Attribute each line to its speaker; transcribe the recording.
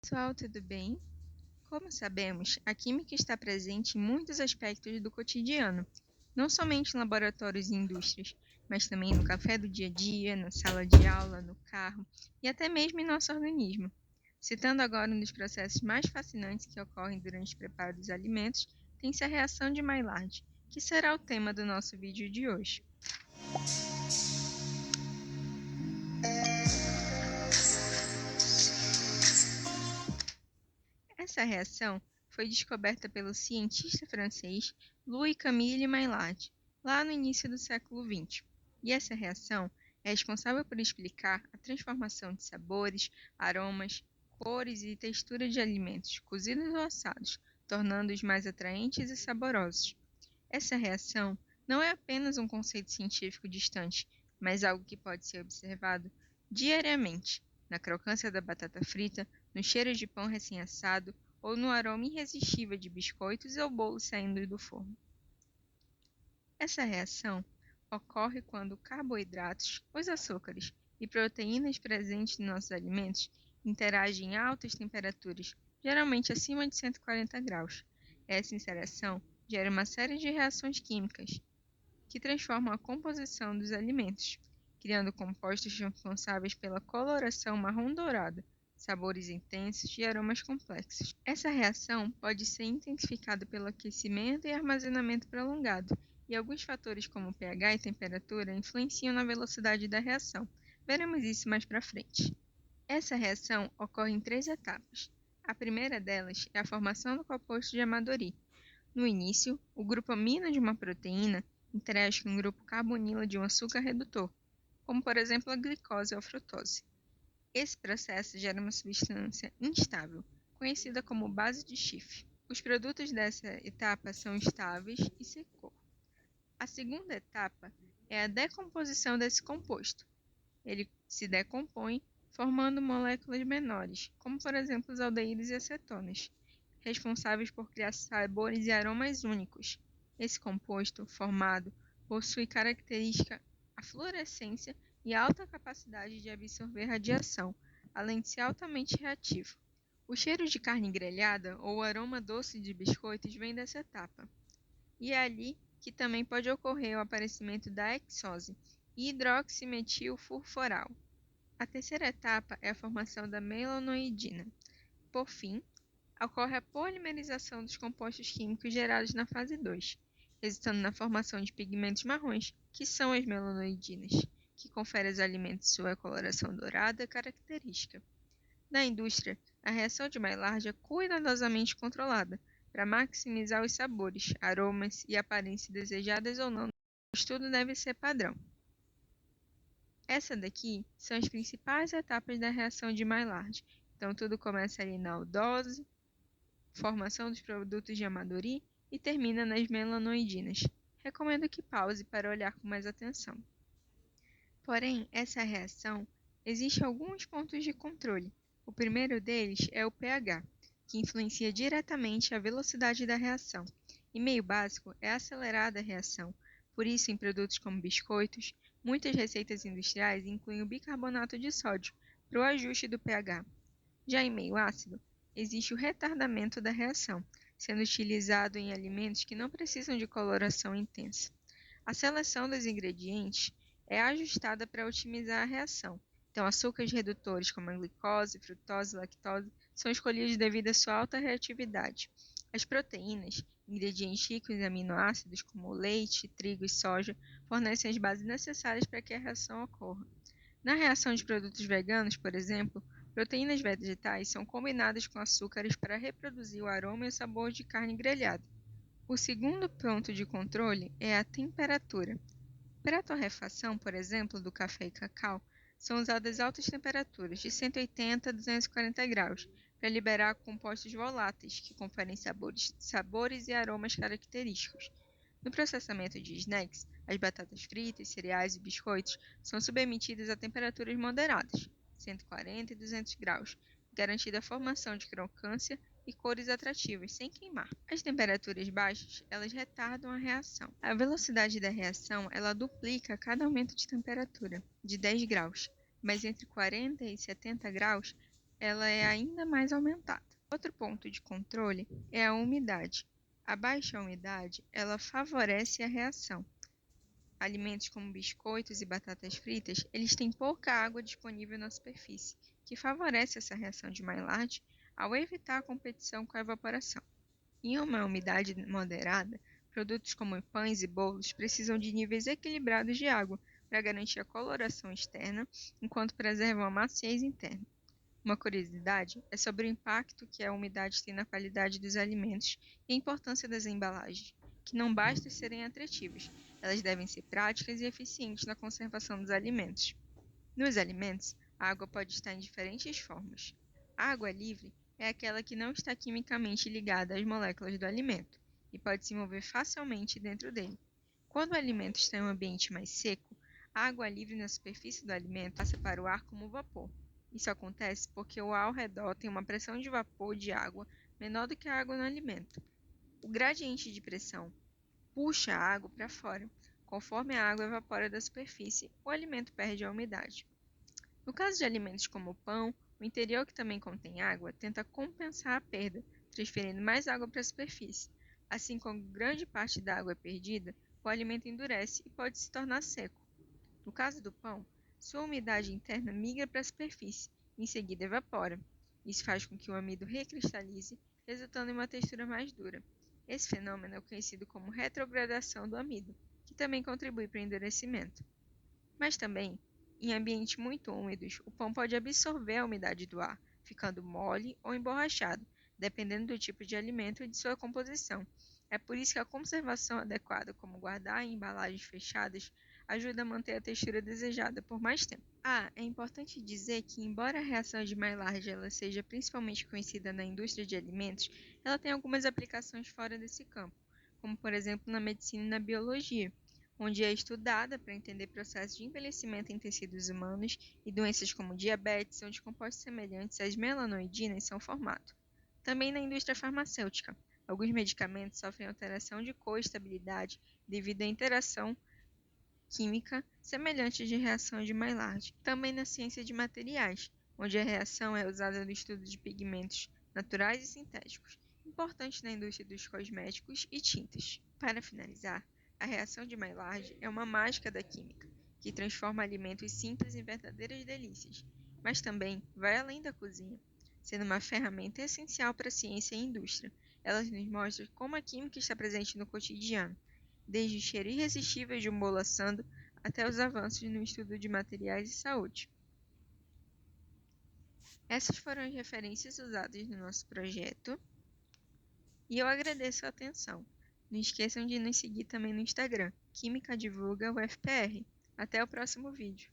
Speaker 1: Pessoal, tudo bem? Como sabemos, a química está presente em muitos aspectos do cotidiano, não somente em laboratórios e indústrias, mas também no café do dia a dia, na sala de aula, no carro e até mesmo em nosso organismo. Citando agora um dos processos mais fascinantes que ocorrem durante o preparo dos alimentos, tem-se a reação de Maillard, que será o tema do nosso vídeo de hoje. Essa reação foi descoberta pelo cientista francês Louis-Camille Maillard, lá no início do século XX. E essa reação é responsável por explicar a transformação de sabores, aromas, cores e textura de alimentos cozidos ou assados, tornando-os mais atraentes e saborosos. Essa reação não é apenas um conceito científico distante, mas algo que pode ser observado diariamente, na crocância da batata frita, no cheiro de pão recém-assado ou no aroma irresistível de biscoitos ou bolos saindo do forno. Essa reação ocorre quando carboidratos, os açúcares e proteínas presentes nos nossos alimentos interagem em altas temperaturas, geralmente acima de 140 graus. Essa interação gera uma série de reações químicas que transformam a composição dos alimentos, criando compostos responsáveis pela coloração marrom-dourada, sabores intensos e aromas complexos. Essa reação pode ser intensificada pelo aquecimento e armazenamento prolongado, e alguns fatores como o pH e temperatura influenciam na velocidade da reação. Veremos isso mais para frente. Essa reação ocorre em 3 etapas. A primeira delas é a formação do composto de Amadori. No início, o grupo amino de uma proteína interage com o grupo carbonila de um açúcar redutor, como por exemplo a glicose ou a frutose. Esse processo gera uma substância instável, conhecida como base de Schiff. Os produtos dessa etapa são estáveis e sem cor. A segunda etapa é a decomposição desse composto. Ele se decompõe formando moléculas menores, como por exemplo os aldeídos e acetonas, responsáveis por criar sabores e aromas únicos. Esse composto formado possui característica a fluorescência e alta capacidade de absorver radiação, além de ser altamente reativo. O cheiro de carne grelhada ou o aroma doce de biscoitos vem dessa etapa. E é ali que também pode ocorrer o aparecimento da hexose e hidroximetilfurfural. A terceira etapa é a formação da melanoidina. Por fim, ocorre a polimerização dos compostos químicos gerados na fase 2, resultando na formação de pigmentos marrons, que são as melanoidinas, que conferem aos alimentos sua coloração dourada característica. Na indústria, a reação de Maillard é cuidadosamente controlada para maximizar os sabores, aromas e aparência desejadas ou não, mas tudo deve ser padrão. Essa daqui são as principais etapas da reação de Maillard. Então, tudo começa ali na aldose, formação dos produtos de Amadori e termina nas melanoidinas. Recomendo que pause para olhar com mais atenção. Porém, essa reação existe alguns pontos de controle. O primeiro deles é o pH, que influencia diretamente a velocidade da reação. E meio básico é a acelerada reação. Por isso, em produtos como biscoitos, muitas receitas industriais incluem o bicarbonato de sódio para o ajuste do pH. Já em meio ácido, existe o retardamento da reação, sendo utilizado em alimentos que não precisam de coloração intensa. A seleção dos ingredientes é ajustada para otimizar a reação. Então, açúcares redutores como a glicose, frutose e lactose são escolhidos devido à sua alta reatividade. As proteínas, ingredientes ricos em aminoácidos como o leite, trigo e soja, fornecem as bases necessárias para que a reação ocorra. Na reação de produtos veganos, por exemplo, proteínas vegetais são combinadas com açúcares para reproduzir o aroma e o sabor de carne grelhada. O segundo ponto de controle é a temperatura. Para a torrefação, por exemplo, do café e cacau, são usadas altas temperaturas, de 180 a 240 graus, para liberar compostos voláteis, que conferem sabores e aromas característicos. No processamento de snacks, as batatas fritas, cereais e biscoitos são submetidas a temperaturas moderadas, 140 e 200 graus, garantida a formação de crocância e cores atrativas, sem queimar. As temperaturas baixas, elas retardam a reação. A velocidade da reação, ela duplica a cada aumento de temperatura, de 10 graus, mas entre 40 e 70 graus, ela é ainda mais aumentada. Outro ponto de controle é a umidade. A baixa umidade, ela favorece a reação. Alimentos como biscoitos e batatas fritas, eles têm pouca água disponível na superfície, que favorece essa reação de Maillard ao evitar a competição com a evaporação. Em uma umidade moderada, produtos como pães e bolos precisam de níveis equilibrados de água para garantir a coloração externa, enquanto preservam a maciez interna. Uma curiosidade é sobre o impacto que a umidade tem na qualidade dos alimentos e a importância das embalagens, que não basta serem atrativas, elas devem ser práticas e eficientes na conservação dos alimentos. Nos alimentos, a água pode estar em diferentes formas. A água livre é aquela que não está quimicamente ligada às moléculas do alimento e pode se mover facilmente dentro dele. Quando o alimento está em um ambiente mais seco, a água livre na superfície do alimento passa para o ar como vapor. Isso acontece porque o ar ao redor tem uma pressão de vapor de água menor do que a água no alimento. O gradiente de pressão puxa a água para fora. Conforme a água evapora da superfície, o alimento perde a umidade. No caso de alimentos como o pão, o interior que também contém água tenta compensar a perda, transferindo mais água para a superfície. Assim como grande parte da água é perdida, o alimento endurece e pode se tornar seco. No caso do pão, sua umidade interna migra para a superfície e em seguida evapora. Isso faz com que o amido recristalize, resultando em uma textura mais dura. Esse fenômeno é conhecido como retrogradação do amido, que também contribui para o endurecimento. Mas também, em ambientes muito úmidos, o pão pode absorver a umidade do ar, ficando mole ou emborrachado, dependendo do tipo de alimento e de sua composição. É por isso que a conservação adequada, como guardar em embalagens fechadas, ajuda a manter a textura desejada por mais tempo. É importante dizer que, embora a reação de Maillard ela seja principalmente conhecida na indústria de alimentos, ela tem algumas aplicações fora desse campo, como por exemplo na medicina e na biologia, onde é estudada para entender processos de envelhecimento em tecidos humanos e doenças como diabetes, onde compostos semelhantes às melanoidinas são formados. Também na indústria farmacêutica, alguns medicamentos sofrem alteração de cor e estabilidade devido à interação química semelhante de reação de Maillard. Também na ciência de materiais, onde a reação é usada no estudo de pigmentos naturais e sintéticos, importante na indústria dos cosméticos e tintas. Para finalizar, a reação de Maillard é uma mágica da química, que transforma alimentos simples em verdadeiras delícias, mas também vai além da cozinha, sendo uma ferramenta essencial para a ciência e a indústria. Ela nos mostra como a química está presente no cotidiano, desde o cheiro irresistível de um bolo assando até os avanços no estudo de materiais e saúde. Essas foram as referências usadas no nosso projeto e eu agradeço a atenção. Não esqueçam de nos seguir também no Instagram, Química Divulga UFPR. Até o próximo vídeo.